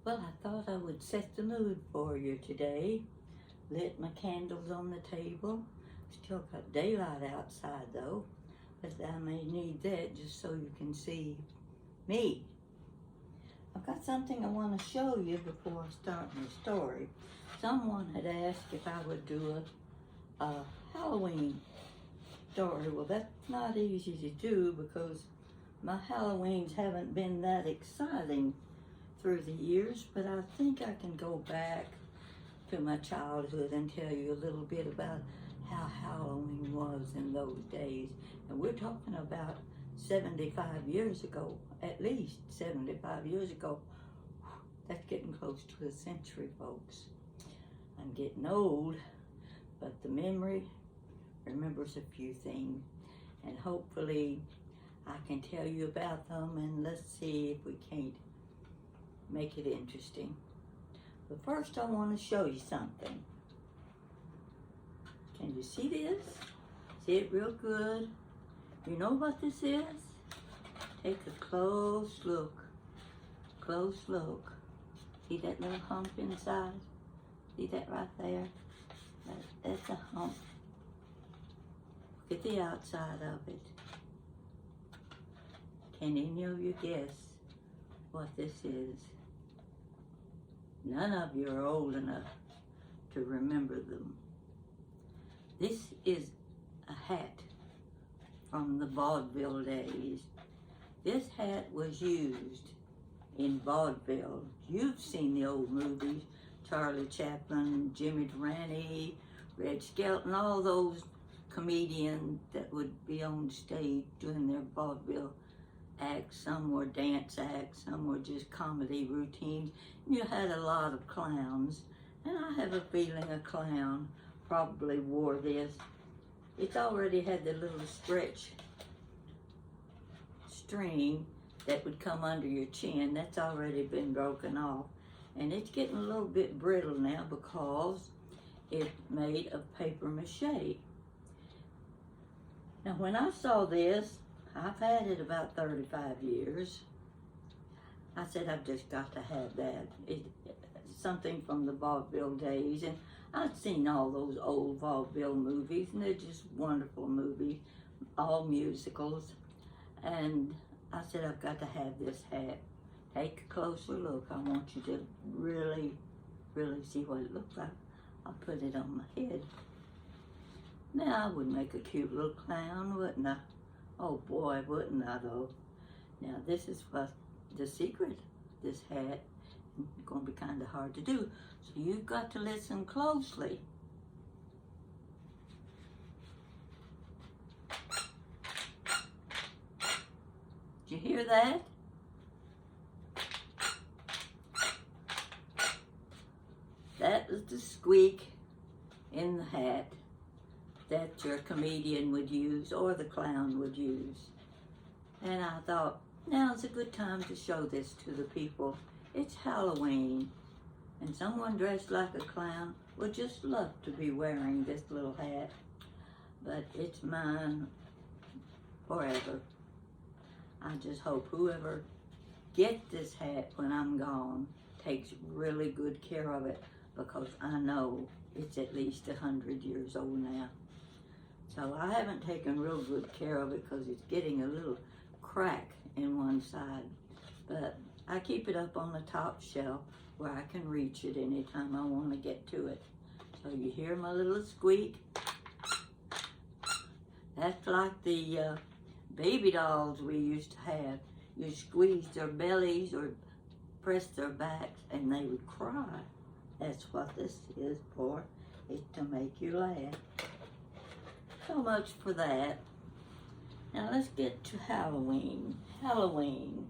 Well, I thought I would set the mood for you today. Lit my candles on the table. Still got daylight outside though, but I may need that just so you can see me. I've got something I want to show you before I start my story. Someone had asked if I would do a Halloween story. Well, that's not easy to do because my Halloweens haven't been that exciting through the years, but I think I can go back to my childhood and tell you a little bit about how Halloween was in those days. And we're talking about 75 years ago, at least 75 years ago. That's getting close to a century, folks. I'm getting old, but the memory remembers a few things, and hopefully I can tell you about them, and let's see if we can't make it interesting. But first I want to show you something. Can you see this? See it real good? You know what this is? Take a close look. Close look. See that little hump inside? See that right there? That's a hump. Look at the outside of it. Can any of you guess what this is? None of you are old enough to remember them. This is a hat from the Vaudeville days. This hat was used in Vaudeville. You've seen the old movies, Charlie Chaplin, Jimmy Durante, Red Skelton, all those comedians that would be on stage doing their Vaudeville acts. Some were dance acts, some were just comedy routines. You had a lot of clowns, and I have a feeling a clown probably wore this. It's already had the little stretch string that would come under your chin. That's already been broken off, and it's getting a little bit brittle now because it's made of paper mache. Now when I saw this, I've had it about 35 years. I said, I've just got to have that. It's something from the Vaudeville days, and I've seen all those old Vaudeville movies, and they're just wonderful movies, all musicals. And I said, I've got to have this hat. Take a closer look. I want you to really, really see what it looks like. I'll put it on my head. Now, I would make a cute little clown, wouldn't I? Oh boy, wouldn't I though? Now this is what the secret, this hat, is going to be kind of hard to do. So you've got to listen closely. Did you hear that? That was the squeak in the hat that your comedian would use or the clown would use. And I thought, now's a good time to show this to the people. It's Halloween, and someone dressed like a clown would just love to be wearing this little hat, but it's mine forever. I just hope whoever gets this hat when I'm gone takes really good care of it, because I know it's at least 100 years old now. So I haven't taken real good care of it because it's getting a little crack in one side. But I keep it up on the top shelf where I can reach it anytime I want to get to it. So you hear my little squeak? That's like the baby dolls we used to have. You squeeze their bellies or press their backs and they would cry. That's what this is for. It's to make you laugh. So much for that. Now let's get to Halloween. Halloween.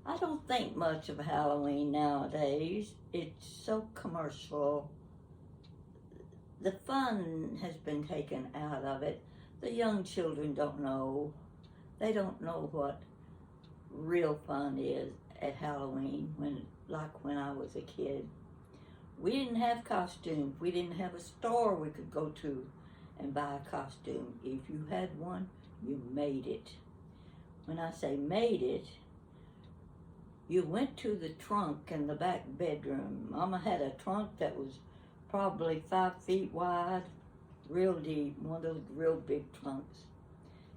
I don't think much of Halloween nowadays. It's so commercial. The fun has been taken out of it. The young children don't know. They don't know what real fun is at Halloween, like when I was a kid. We didn't have costumes. We didn't have a store we could go to and buy a costume. If you had one, you made it. When I say made it, you went to the trunk in the back bedroom. Mama had a trunk that was probably 5 feet wide, real deep, one of those real big trunks.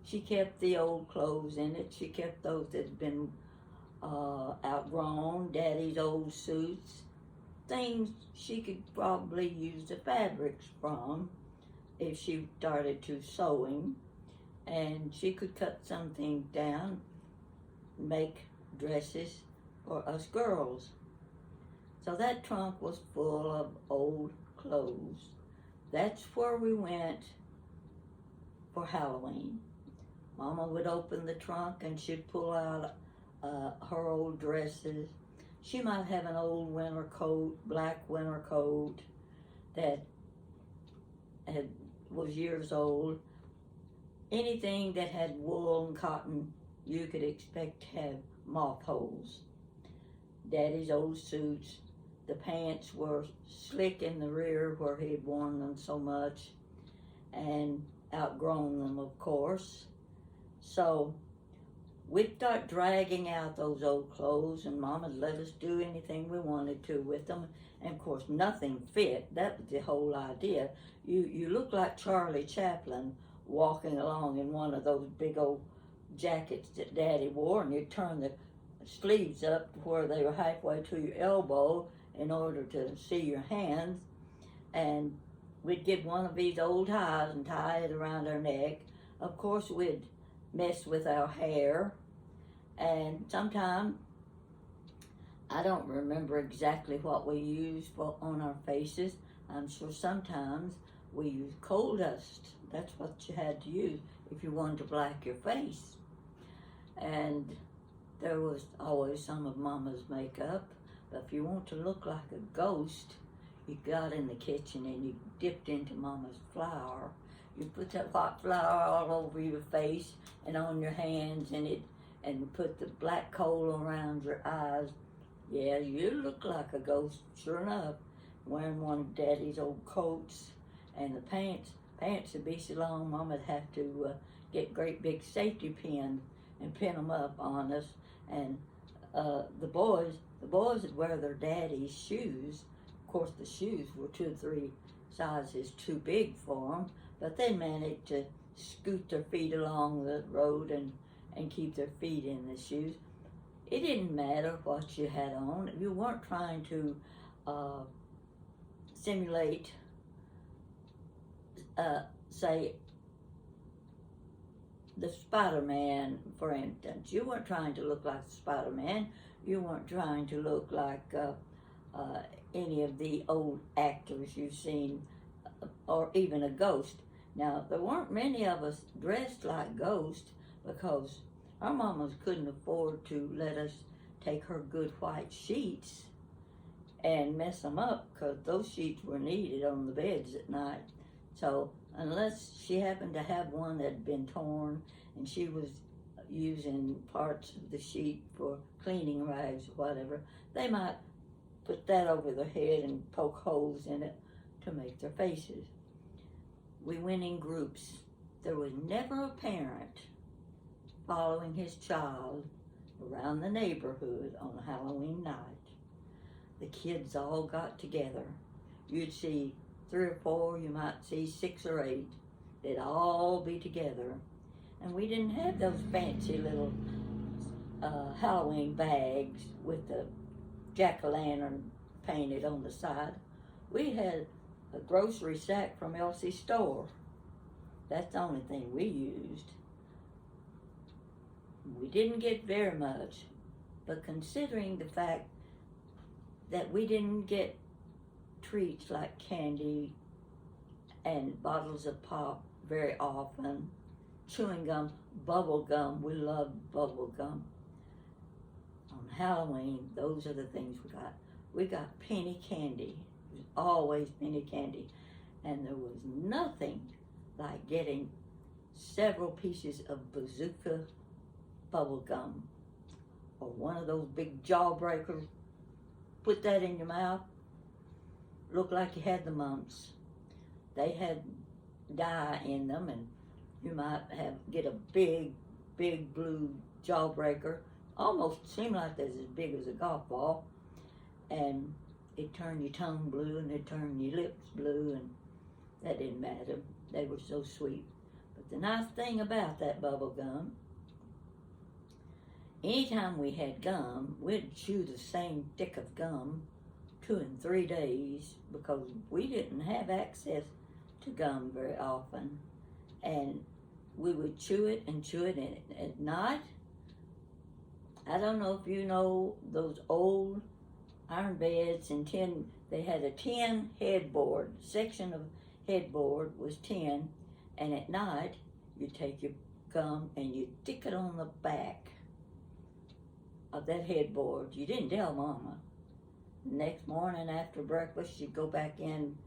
She kept the old clothes in it. She kept those that had been outgrown, Daddy's old suits, things she could probably use the fabrics from if she started to sewing. And she could cut some things down, make dresses for us girls. So that trunk was full of old clothes. That's where we went for Halloween. Mama would open the trunk and she'd pull out her old dresses. She might have an old winter coat, black winter coat that was years old. Anything that had wool and cotton, you could expect to have moth holes. Daddy's old suits, the pants were slick in the rear where he had worn them so much and outgrown them, of course. So we'd start dragging out those old clothes, and Mama'd let us do anything we wanted to with them. And of course, nothing fit. That was the whole idea. You look like Charlie Chaplin walking along in one of those big old jackets that Daddy wore, and you'd turn the sleeves up to where they were halfway to your elbow in order to see your hands. And we'd get one of these old ties and tie it around our neck. Of course, we'd mess with our hair, and sometimes, I don't remember exactly what we used on our faces. I'm sure sometimes we used coal dust. That's what you had to use if you wanted to black your face. And there was always some of Mama's makeup, but if you want to look like a ghost, you got in the kitchen and you dipped into Mama's flour. You put that hot flour all over your face and on your hands, and put the black coal around your eyes. Yeah, you look like a ghost, sure enough, wearing one of Daddy's old coats. And the pants would be so long, Mama'd have to get great big safety pins and pin them up on us. And the boys would wear their daddy's shoes. Of course, the shoes were 2 or 3 sizes too big for them, but they managed to scoot their feet along the road and keep their feet in the shoes. It didn't matter what you had on. You weren't trying to simulate, say, the Spider-Man, for instance. You weren't trying to look like Spider-Man. You weren't trying to look like any of the old actors you've seen, or even a ghost. Now, there weren't many of us dressed like ghosts because our mamas couldn't afford to let us take her good white sheets and mess them up, because those sheets were needed on the beds at night. So unless she happened to have one that had been torn and she was using parts of the sheet for cleaning rags or whatever, they might put that over their head and poke holes in it to make their faces. We went in groups. There was never a parent following his child around the neighborhood on Halloween night. The kids all got together. You'd see 3 or 4, you might see 6 or 8. They'd all be together. And we didn't have those fancy little Halloween bags with the jack-o'-lantern painted on the side. We had a grocery sack from Elsie's store. That's the only thing we used. We didn't get very much, but considering the fact that we didn't get treats like candy and bottles of pop very often, chewing gum, bubble gum, we loved bubble gum. On Halloween, those are the things we got. We got penny candy. It was always penny candy. And there was nothing like getting several pieces of bazooka bubble gum or one of those big jawbreakers. Put that in your mouth, looked like you had the mumps. They had dye in them, and you might get a big blue jawbreaker almost seemed like they're as big as a golf ball, and it turned your tongue blue and it turned your lips blue, and that didn't matter. They were so sweet. But the nice thing about that bubble gum, anytime we had gum, we'd chew the same stick of gum 2 and 3 days because we didn't have access to gum very often. And we would chew it, and at night, I don't know if you know those old iron beds and tin, they had a tin headboard, section of headboard was tin, and at night you take your gum and you stick it on the back of that headboard. You didn't tell Mama. The next morning after breakfast, you'd go back in,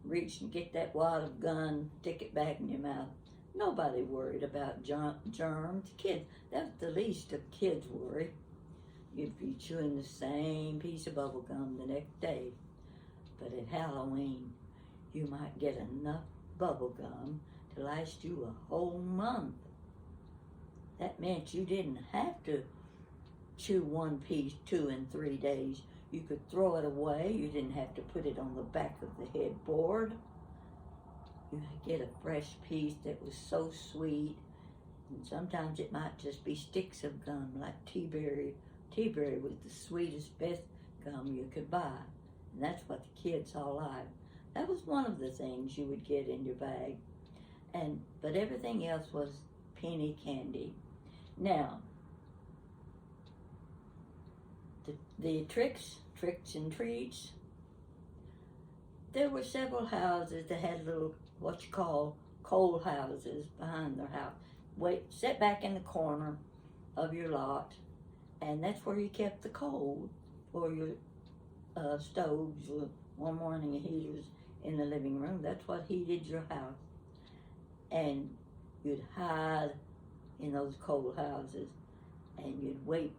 reach and get that wad of gum, stick it back in your mouth. Nobody worried about germs. Kids, that's the least of kids' worry. You'd be chewing the same piece of bubble gum the next day. But at Halloween, you might get enough bubble gum to last you a whole month. That meant you didn't have to chew one piece 2 and 3 days. You could throw it away. You didn't have to put it on the back of the headboard. You could get a fresh piece that was so sweet. And sometimes it might just be sticks of gum, like tea-berry. Tea-berry was the sweetest, best gum you could buy. And that's what the kids all liked. That was one of the things you would get in your bag. But everything else was penny candy. Now, the tricks and treats, there were several houses that had little, what you call, coal houses behind their house. Set back in the corner of your lot, and that's where you kept the coal for your stoves. One morning, heaters in the living room. That's what heated your house. And you'd hide in those coal houses, and you'd wait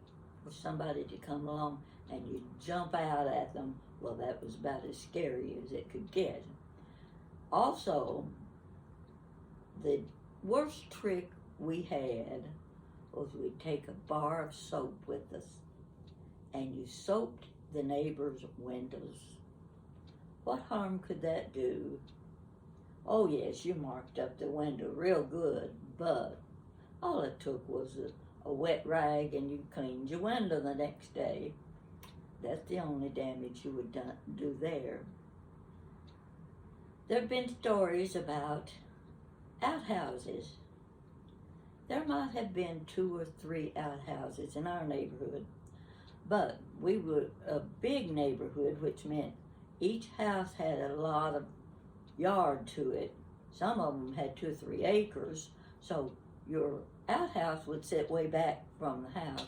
for somebody to come along, and you'd jump out at them. Well, that was about as scary as it could get. Also, the worst trick we had was we'd take a bar of soap with us, and you soaped the neighbors' windows. What harm could that do? Oh yes, you marked up the window real good, but all it took was a wet rag and you cleaned your window the next day. That's the only damage you would do there. There have been stories about outhouses. There might have been 2 or 3 outhouses in our neighborhood, but we were a big neighborhood, which meant each house had a lot of yard to it. Some of them had 2 or 3 acres, so your outhouse would sit way back from the house.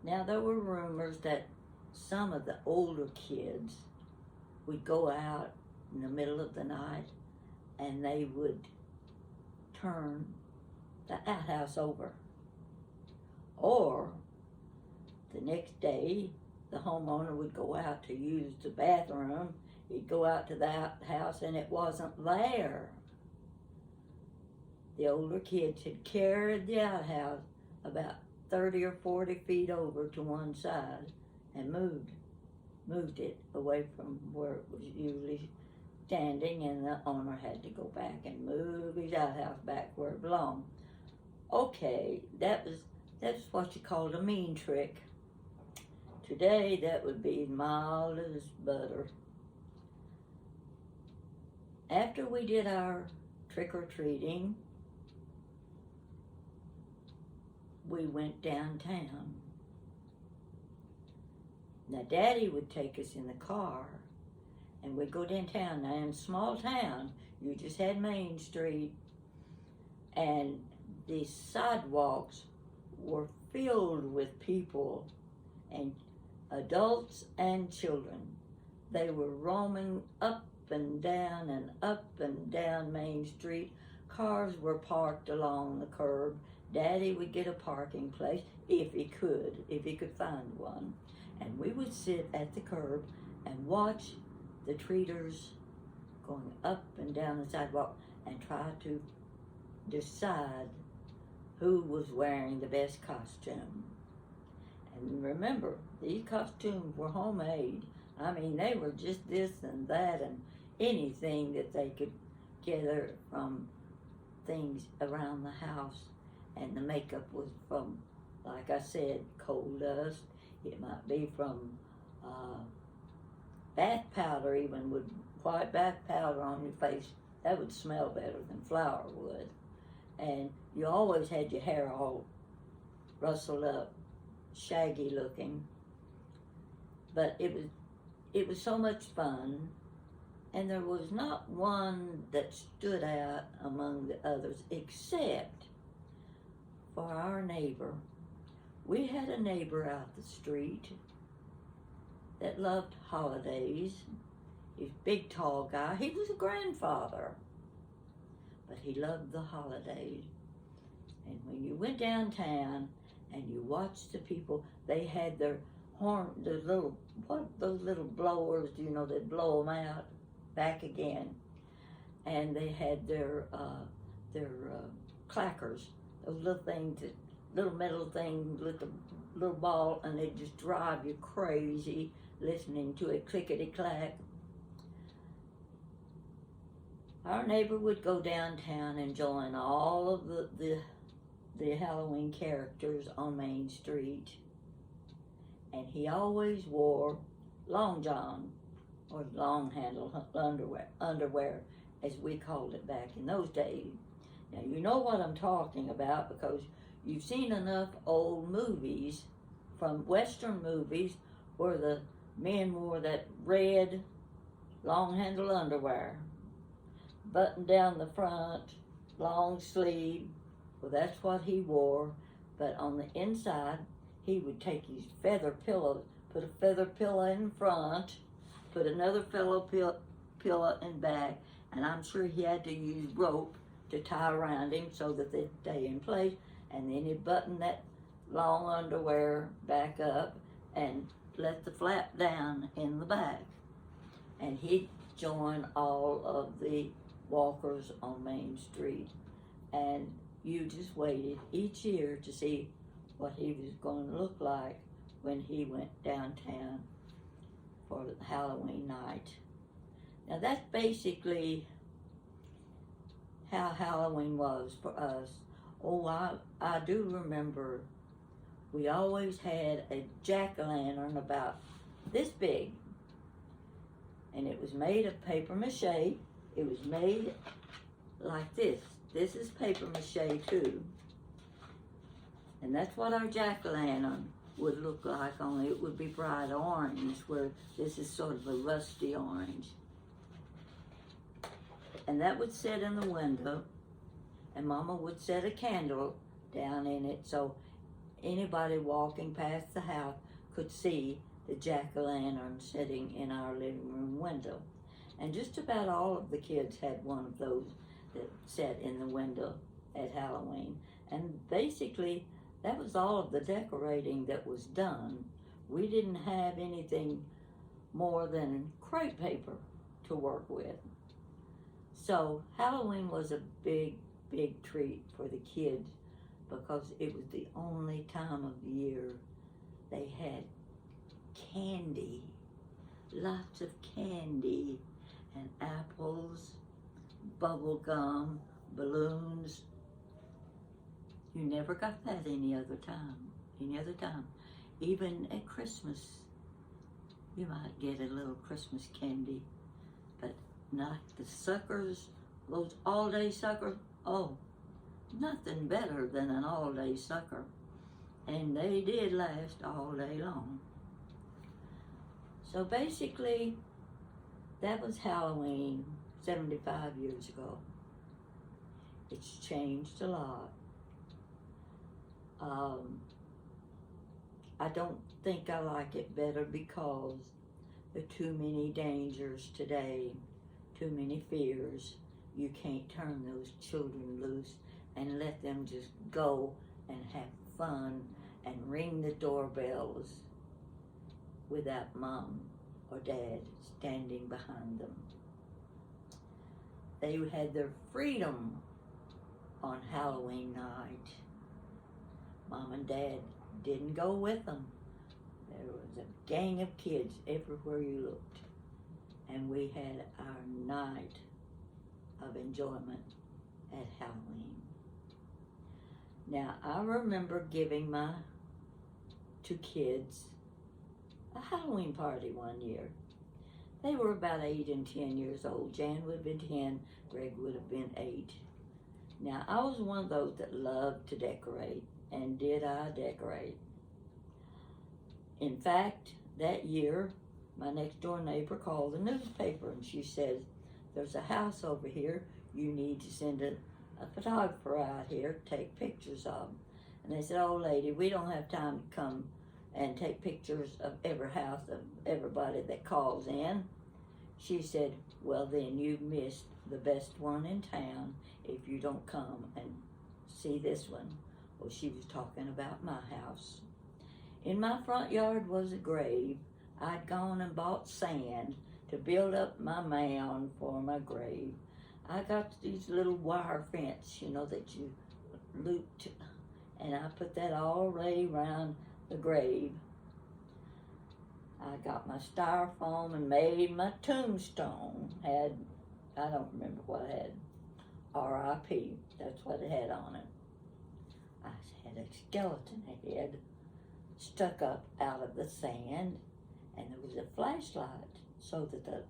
Now, there were rumors that some of the older kids would go out in the middle of the night and they would turn the outhouse over. Or the next day, the homeowner would go out to use the bathroom. He'd go out to the outhouse and it wasn't there. The older kids had carried the outhouse about 30 or 40 feet over to one side and moved it away from where it was usually standing, and the owner had to go back and move his outhouse back where it belonged. Okay, that's what you called a mean trick. Today, that would be mild as butter. After we did our trick-or-treating, we went downtown. Now, Daddy would take us in the car, and we'd go downtown. Now, in a small town, you just had Main Street, and the sidewalks were filled with people, and adults and children. They were roaming up and down Main Street. Cars were parked along the curb. Daddy would get a parking place if he could find one. And we would sit at the curb and watch the treaters going up and down the sidewalk and try to decide who was wearing the best costume. And remember, these costumes were homemade. I mean, they were just this and that and anything that they could gather from things around the house. And the makeup was from, like I said, coal dust. It might be from bath powder, even with white bath powder on your face. That would smell better than flour would. And you always had your hair all rustled up, shaggy looking. But it was so much fun, and there was not one that stood out among the others except for our neighbor. We had a neighbor out the street that loved holidays. He's a big, tall guy. He was a grandfather, but he loved the holidays. And when you went downtown and you watched the people, they had their horn, those little blowers, you know, that blow them out back again. And they had their clackers, those little things, little metal things with the little ball, and they just drive you crazy listening to it clickety-clack. Our neighbor would go downtown and join all of the Halloween characters on Main Street. And he always wore long john, or long handle underwear, as we called it back in those days. Now you know what I'm talking about because you've seen enough old movies, from Western movies, where the men wore that red long handle underwear, button down the front, long sleeve. Well, that's what he wore. But on the inside, he would take his feather pillow, put a feather pillow in front, put another pillow in back, and I'm sure he had to use rope to tie around him so that they'd stay in place. And then he'd button that long underwear back up and let the flap down in the back. And he'd join all of the walkers on Main Street. And you just waited each year to see what he was going to look like when he went downtown for Halloween night. Now that's basically how Halloween was for us. Oh, I do remember we always had a jack-o'-lantern about this big, and it was made of paper mache. It was made like this. This is paper mache too. And that's what our jack-o'-lantern would look like, only it would be bright orange, where this is sort of a rusty orange. And that would sit in the window, and Mama would set a candle down in it so anybody walking past the house could see the jack-o'-lantern sitting in our living room window. And just about all of the kids had one of those that sat in the window at Halloween. And basically, that was all of the decorating that was done. We didn't have anything more than crepe paper to work with. So Halloween was a big, big treat for the kids because it was the only time of the year they had candy, lots of candy, and apples, bubble gum, balloons. You never got that any other time. Even at Christmas, you might get a little Christmas candy, but not the suckers, those all-day suckers. Oh, nothing better than an all-day sucker. And they did last all day long. So basically, that was Halloween 75 years ago. It's changed a lot. I don't think I like it better because there are too many dangers today, too many fears. You can't turn those children loose and let them just go and have fun and ring the doorbells without mom or dad standing behind them. They had their freedom on Halloween night. Mom and Dad didn't go with them. There was a gang of kids everywhere you looked. And we had our night of enjoyment at Halloween. Now, I remember giving my two kids a Halloween party one year. They were about 8 and 10 years old. Jan would have been 10, Greg would have been 8. Now, I was one of those that loved to decorate, and did I decorate. In fact, that year, my next door neighbor called the newspaper and she says, there's a house over here, you need to send a photographer out here to take pictures of. And they said, oh lady, we don't have time to come and take pictures of every house of everybody that calls in. She said, well then you missed the best one in town if you don't come and see this one. Well, she was talking about my house. In my front yard was a grave. I'd gone and bought sand to build up my mound for my grave. I got these little wire fence, you know, that you looped, and I put that all right around the grave. I got my styrofoam and made my tombstone. I don't remember what it had, R.I.P., that's what it had on it. I had a skeleton head stuck up out of the sand, and there was a flashlight so that the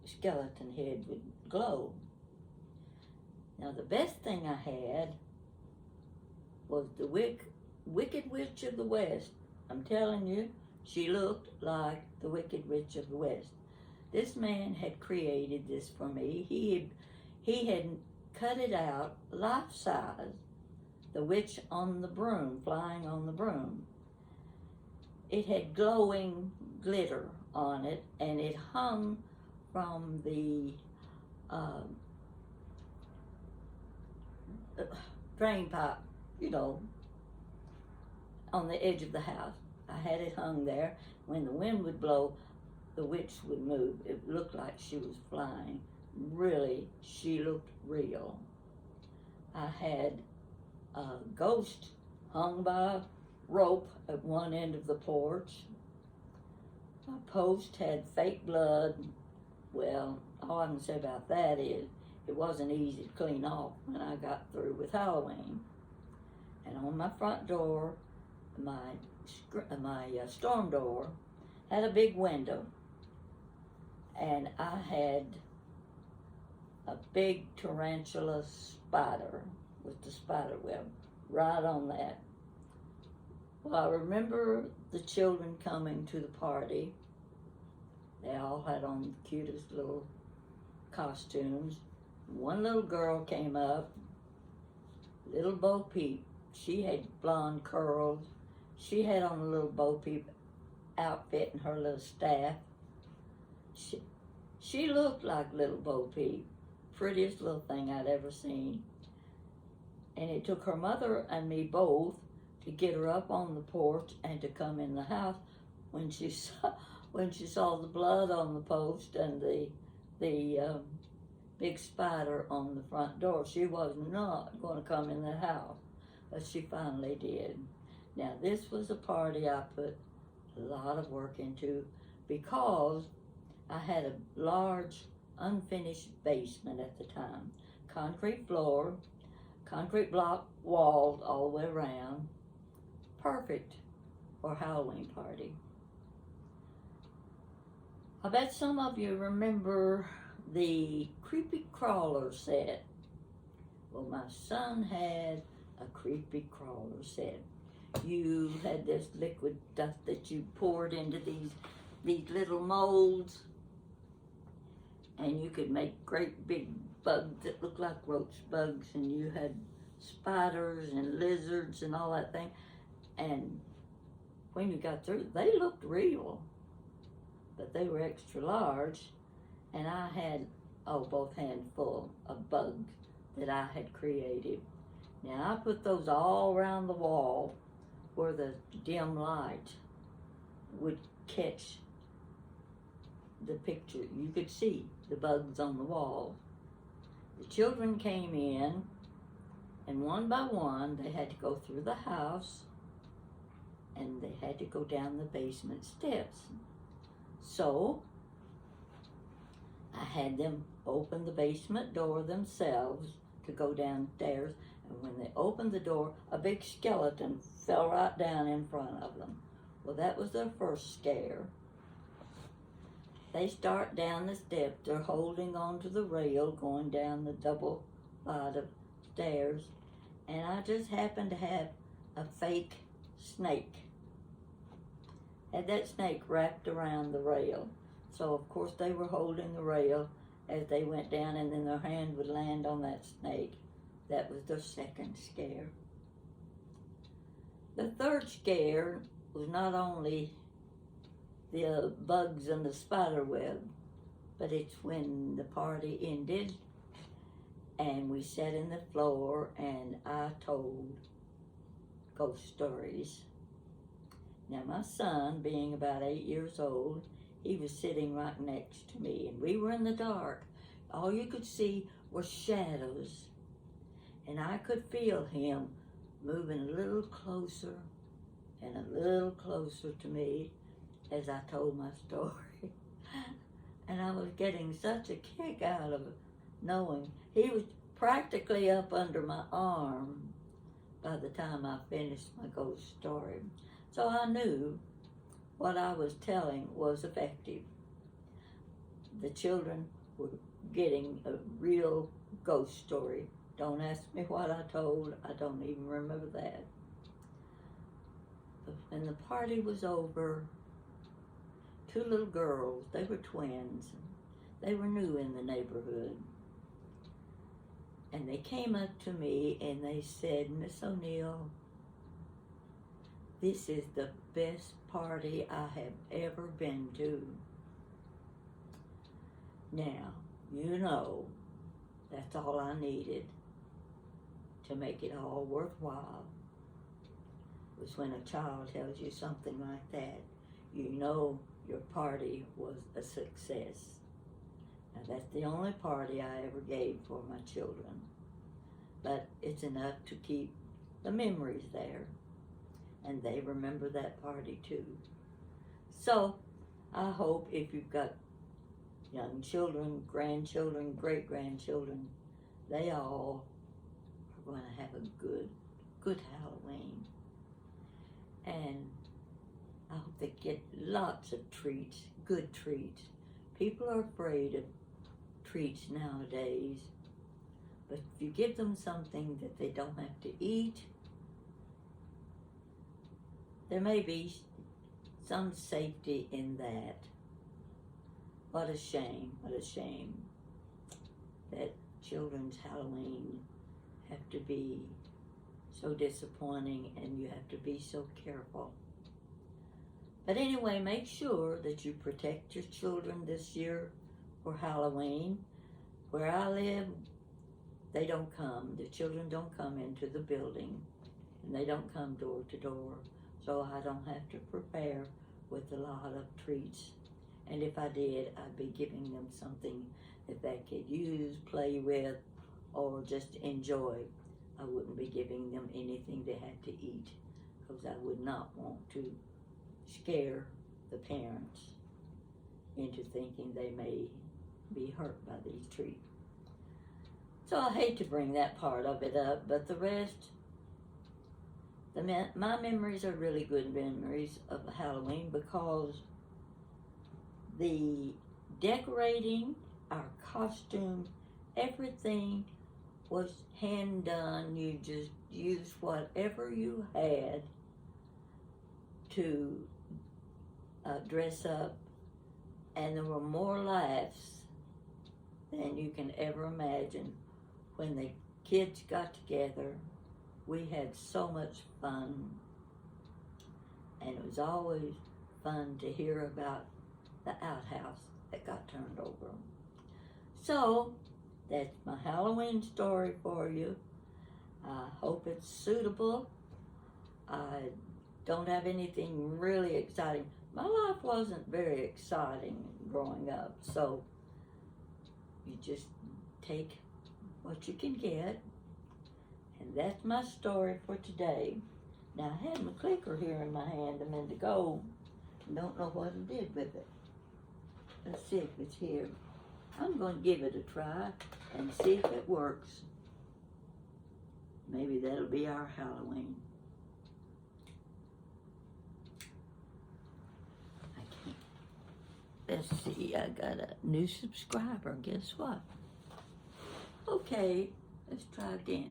skeleton head would glow. Now the best thing I had was the Wicked Witch of the West. I'm telling you, she looked like the Wicked Witch of the West. This man had created this for me. He had cut it out life-size, the witch on the broom, flying on the broom. It had glowing glitter on it, and it hung from the drain pipe, you know, on the edge of the house. I had it hung there. When the wind would blow, the witch would move. It looked like she was flying. Really, she looked real. I had a ghost hung by a rope at one end of the porch. My post had fake blood. Well, all I can say about that is it wasn't easy to clean off when I got through with Halloween. And on my front door, my storm door had a big window, and I had a big tarantula spider with the spider web right on that. Well, I remember the children coming to the party. They all had on the cutest little costumes. One little girl came up, little Bo Peep. She had blonde curls. She had on a little Bo Peep outfit and her little staff. She looked like little Bo Peep, prettiest little thing I'd ever seen. And it took her mother and me both to get her up on the porch and to come in the house when she saw the blood on the post and the big spider on the front door. She was not going to come in the house, but she finally did. Now, this was a party I put a lot of work into because I had a large unfinished basement at the time. Concrete floor, concrete block walls all the way around. Perfect for a Halloween party. I bet some of you remember the creepy crawler set. Well, my son had a creepy crawler set. You had this liquid stuff that you poured into these little molds, and you could make great big bugs that looked like roach bugs, and you had spiders and lizards and all that thing. And when you got through, they looked real, but they were extra large. And I had, both hands full of bugs that I had created. Now I put those all around the wall where the dim light would catch the picture. You could see the bugs on the wall. The children came in, and one by one they had to go through the house and they had to go down the basement steps. So I had them open the basement door themselves to go downstairs, and when they opened the door, a big skeleton fell right down in front of them. Well, that was their first scare. They start down the steps. They're holding onto the rail going down the double flight of stairs, and I just happened to have a fake snake. Had that snake wrapped around the rail. So, of course, they were holding the rail as they went down, and then their hand would land on that snake. That was their second scare. The third scare was not only the bugs and the spider web, but it's when the party ended and we sat in the floor and I told ghost stories. Now, my son, being about 8 years old, he was sitting right next to me, and we were in the dark. All you could see were shadows, and I could feel him moving a little closer and a little closer to me as I told my story. And I was getting such a kick out of it, knowing he was practically up under my arm by the time I finished my ghost story. So I knew what I was telling was effective. The children were getting a real ghost story. Don't ask me what I told. I don't even remember that. But when the party was over, two little girls, they were twins. They were new in the neighborhood. And they came up to me and they said, "Miss O'Neill, this is the best party I have ever been to." Now, you know, that's all I needed to make it all worthwhile. Was when a child tells you something like that, you know your party was a success. Now, that's the only party I ever gave for my children, but it's enough to keep the memories there. And they remember that party too. So I hope if you've got young children, grandchildren, great-grandchildren, they all are going to have a good Halloween. And I hope they get lots of treats, good treats. People are afraid of treats nowadays, but if you give them something that they don't have to eat, there may be some safety in that. What a shame that children's Halloween have to be so disappointing and you have to be so careful. But anyway, make sure that you protect your children this year for Halloween. Where I live, they don't come. The children don't come into the building, and they don't come door to door. So I don't have to prepare with a lot of treats. And if I did, I'd be giving them something that they could use, play with, or just enjoy. I wouldn't be giving them anything they had to eat, because I would not want to scare the parents into thinking they may be hurt by these treats. So I hate to bring that part of it up, but the rest, my memories are really good memories of Halloween, because the decorating, our costume, everything was hand done. You just used whatever you had to dress up, and there were more laughs than you can ever imagine. When the kids got together, we had so much fun, and it was always fun to hear about the outhouse that got turned over. So that's my Halloween story for you. I hope it's suitable. I don't have anything really exciting. My life wasn't very exciting growing up, so you just take what you can get. And that's my story for today. Now I had my clicker here in my hand a minute ago. Don't know what I did with it. Let's see if it's here. I'm going to give it a try and see if it works. Maybe that'll be our Halloween. I can't. Let's see, I got a new subscriber. Guess what? Okay, let's try again.